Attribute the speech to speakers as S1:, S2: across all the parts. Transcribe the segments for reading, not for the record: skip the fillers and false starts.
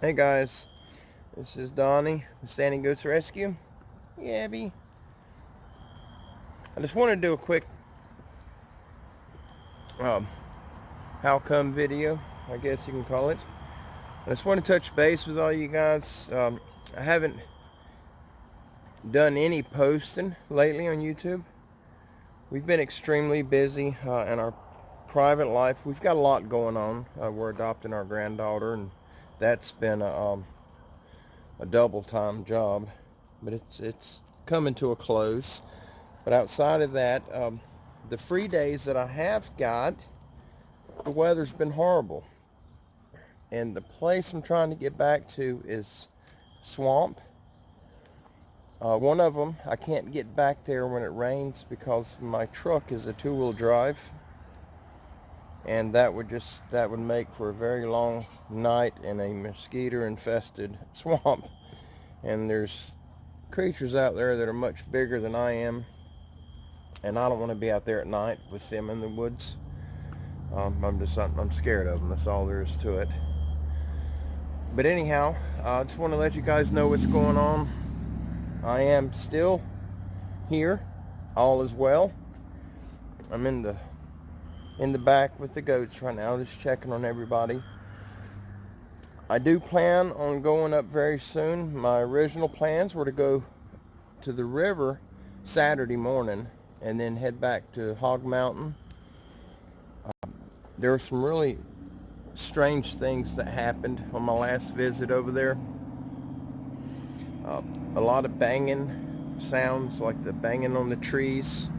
S1: Hey guys, this is Donnie with Standing Goats Rescue. Yeah, I just wanted to do a quick um, how come video, I guess you can call it. I just want to touch base with all you guys. I haven't done any posting lately on YouTube. We've been extremely busy in our private life. We've got a lot going on. We're adopting our granddaughter, and that's been a double time job, but it's coming to a close. But outside of that, the free days that I have got, the weather's been horrible. And the place I'm trying to get back to is swamp. One of them, I can't get back there when it rains because my truck is a two-wheel drive. And that would make for a very long night in a mosquito-infested swamp. And there's creatures out there that are much bigger than I am. And I don't want to be out there at night with them in the woods. I'm scared of them. That's all there is to it. But anyhow, I just want to let you guys know what's going on. I am still here. All is well. I'm in the back with the goats right now, just checking on everybody. I do plan on going up very soon. My original plans were to go to the river Saturday morning and then head back to Hog Mountain. There were some really strange things that happened on my last visit over there. A lot of banging sounds, like the banging on the trees.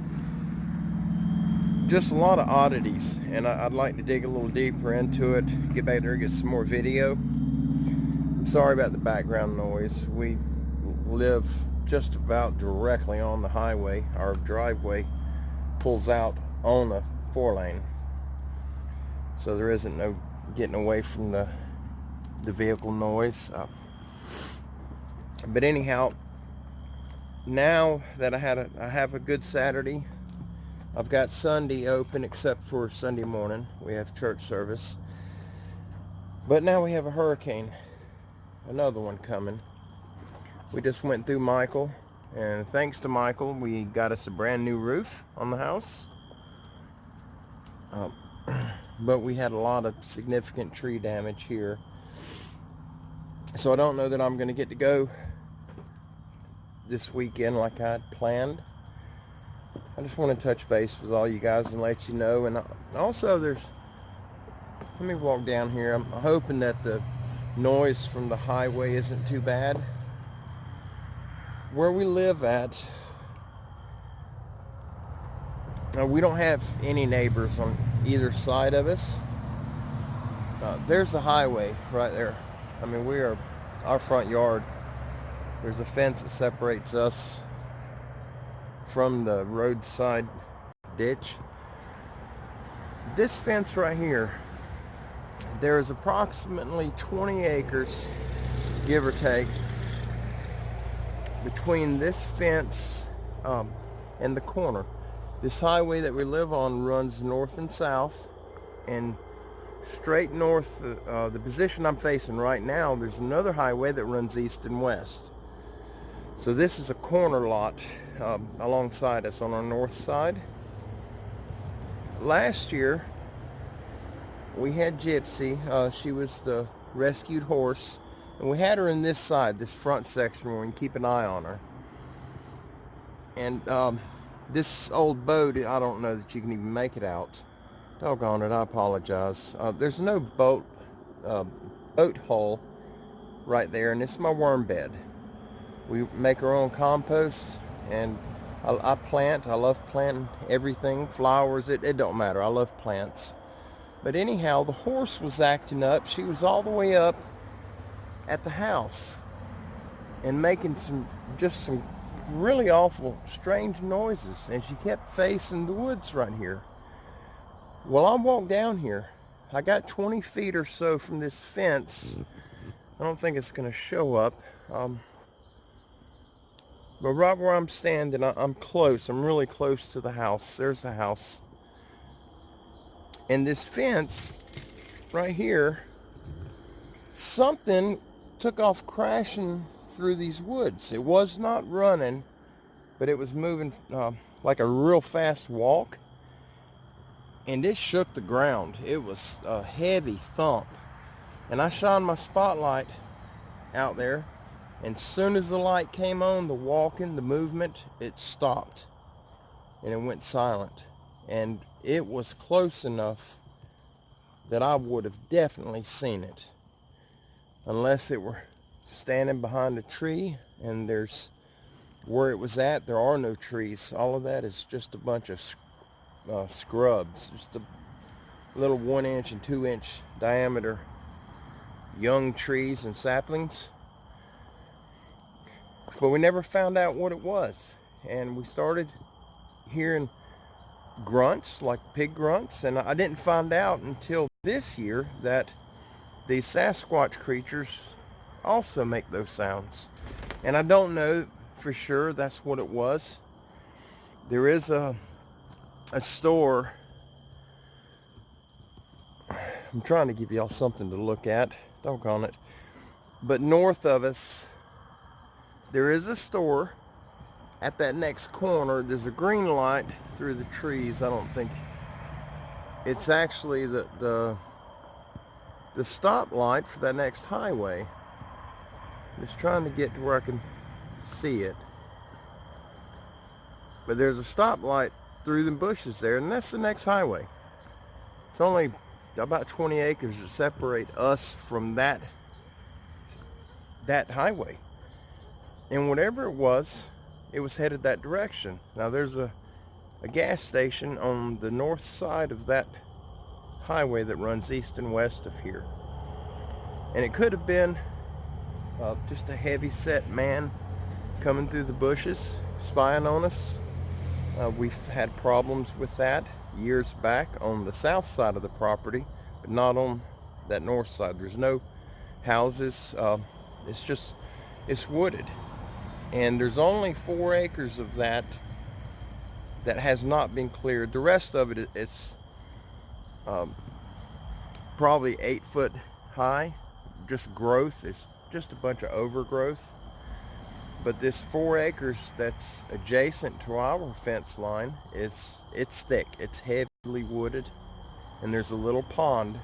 S1: Just a lot of oddities, and I'd like to dig a little deeper into it, get back there and get some more video. I'm sorry about the background noise. We live just about directly on the highway. Our driveway pulls out on a 4-lane, so there isn't no getting away from the vehicle noise. But anyhow, now that I have a good Saturday, I've got Sunday open except for Sunday morning. We have church service. But now we have a hurricane, another one coming. We just went through Michael, and thanks to Michael, we got us a brand new roof on the house. But we had a lot of significant tree damage here. So I don't know that I'm going to get to go this weekend like I had planned. I just want to touch base with all you guys and let you know. And also let me walk down here. I'm hoping that the noise from the highway isn't too bad. Where we live at, we don't have any neighbors on either side of us. There's the highway right there. I mean, our front yard, there's a fence that separates us from the roadside ditch. This fence right here, there is approximately 20 acres, give or take, between this fence and the corner. This highway that we live on runs north and south, and straight north, the position I'm facing right now, there's another highway that runs east and west. So this is a corner lot alongside us on our north side. Last year, we had Gypsy. She was the rescued horse, and we had her in this front section where we can keep an eye on her. And this old boat, I don't know that you can even make it out. Doggone it, I apologize. There's no boat hole right there, and it's my worm bed. We make our own compost, and I plant. I love planting everything, flowers, it don't matter. I love plants. But anyhow, the horse was acting up. She was all the way up at the house and making some really awful, strange noises, and she kept facing the woods right here. Well, I walked down here. I got 20 feet or so from this fence. I don't think it's going to show up. But right where I'm standing, I'm close. I'm really close to the house. There's the house. And this fence right here, something took off crashing through these woods. It was not running, but it was moving like a real fast walk, and it shook the ground. It was a heavy thump, and I shined my spotlight out there, and as soon as the light came on, the walking, the movement, it stopped, and it went silent. And it was close enough that I would have definitely seen it, unless it were standing behind a tree, and there's where it was at, there are no trees. All of that is just a bunch of scrubs, just a little 1-inch and 2-inch diameter young trees and saplings. But we never found out what it was, and we started hearing grunts, like pig grunts, and I didn't find out until this year that the Sasquatch creatures also make those sounds. And I don't know for sure that's what it was. There is a store. I'm trying to give y'all something to look at, doggone it. But north of us, there is a store. At that next corner, there's a green light through the trees. I don't think it's actually the stoplight for that next highway. I'm just trying to get to where I can see it. But there's a stoplight through the bushes there, and that's the next highway. It's only about 20 acres that separate us from that highway. And whatever it was headed that direction. Now there's a gas station on the north side of that highway that runs east and west of here. And it could have been just a heavy-set man coming through the bushes, spying on us. We've had problems with that years back on the south side of the property, but not on that north side. There's no houses. It's wooded. And there's only 4 acres of that has not been cleared. The rest of it, it's probably 8 foot high. Just growth. It's just a bunch of overgrowth. But this 4 acres that's adjacent to our fence line, it's thick. It's heavily wooded. And there's a little pond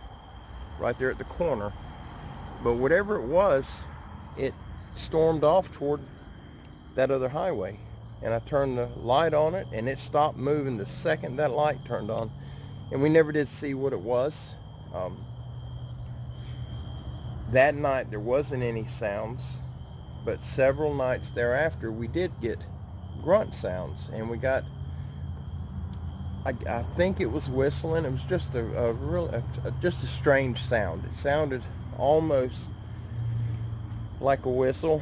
S1: right there at the corner. But whatever it was, it stormed off toward that other highway, and I turned the light on it, and it stopped moving the second that light turned on, and we never did see what it was. That night there wasn't any sounds, but several nights thereafter we did get grunt sounds, and we got, I think it was whistling. It was just just a strange sound. It sounded almost like a whistle.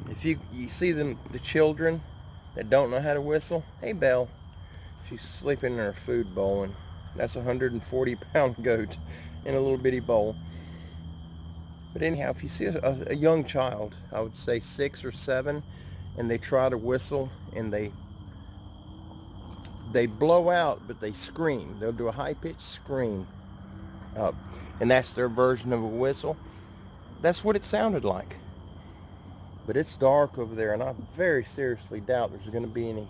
S1: If you see the children that don't know how to whistle, hey Belle, she's sleeping in her food bowl, and that's a 140-pound goat in a little bitty bowl. But anyhow, if you see a young child, I would say 6 or 7, and they try to whistle, and they blow out, but they scream. They'll do a high-pitched scream, and that's their version of a whistle. That's what it sounded like. But it's dark over there, and I very seriously doubt there's going to be any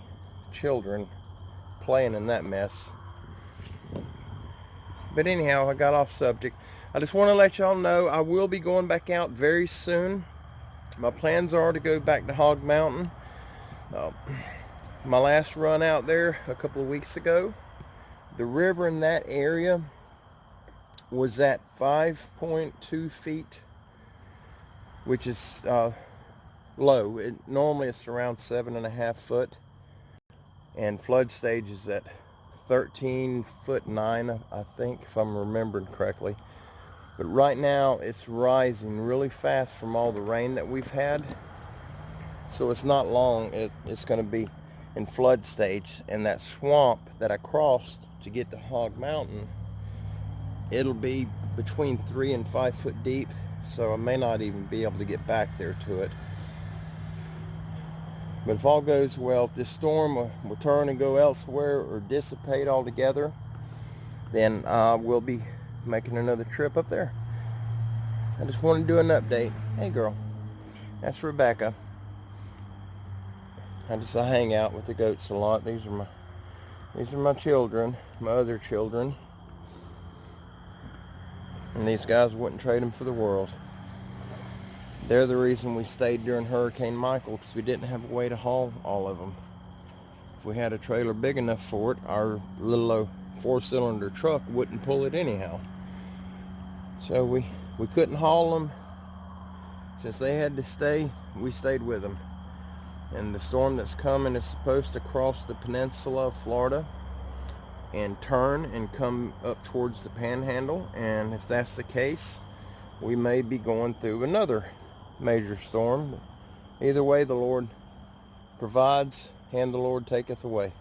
S1: children playing in that mess. But anyhow, I got off subject. I just want to let y'all know I will be going back out very soon. My plans are to go back to Hog Mountain. My last run out there a couple of weeks ago, the river in that area was at 5.2 feet, which is low. Normally it's around 7.5 foot, and flood stage is at 13 foot 9, I think, if I'm remembering correctly. But right now it's rising really fast from all the rain that we've had, so it's not long it's going to be in flood stage. And that swamp that I crossed to get to Hog Mountain, it'll be between 3 and 5 foot deep, so I may not even be able to get back there to it. But if all goes well, if this storm will turn and go elsewhere or dissipate altogether, then we'll be making another trip up there. I just want to do an update. Hey girl, that's Rebecca. I hang out with the goats a lot. These are my children, my other children. And these guys wouldn't trade them for the world. They're the reason we stayed during Hurricane Michael, because we didn't have a way to haul all of them. If we had a trailer big enough for it, our little 4-cylinder truck wouldn't pull it anyhow. So we couldn't haul them. Since they had to stay, we stayed with them. And the storm that's coming is supposed to cross the peninsula of Florida and turn and come up towards the Panhandle. And if that's the case, we may be going through another major storm. Either way, the Lord provides and the Lord taketh away.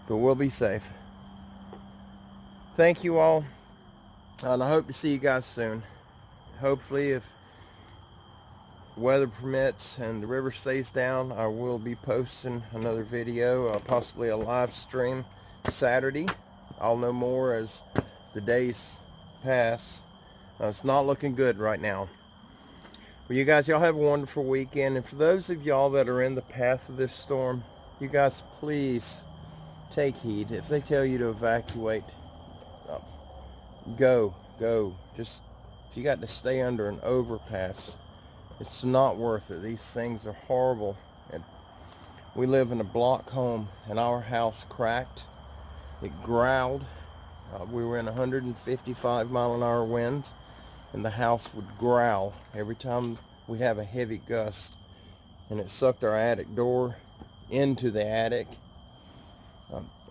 S1: But we'll be safe. Thank you all, and I hope to see you guys soon. Hopefully, if weather permits and the river stays down, I will be posting another video, possibly a live stream Saturday. I'll know more as the days pass. It's not looking good right now. Well, you guys, y'all have a wonderful weekend. And for those of y'all that are in the path of this storm, you guys please take heed. If they tell you to evacuate, go. Just, if you got to stay under an overpass, it's not worth it. These things are horrible. And we live in a block home, and our house cracked. It growled. We were in 155-mile-an-hour winds, and the house would growl every time we'd have a heavy gust. And it sucked our attic door into the attic.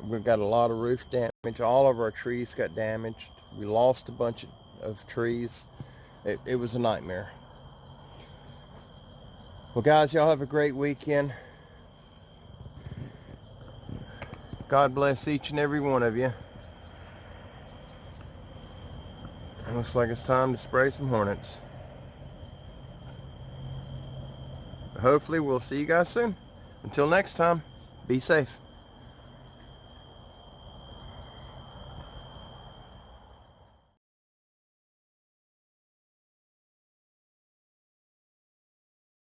S1: We've got a lot of roof damage. All of our trees got damaged. We lost a bunch of trees. It was a nightmare. Well, guys, y'all have a great weekend. God bless each and every one of you. It looks like it's time to spray some hornets. Hopefully we'll see you guys soon. Until next time, be safe.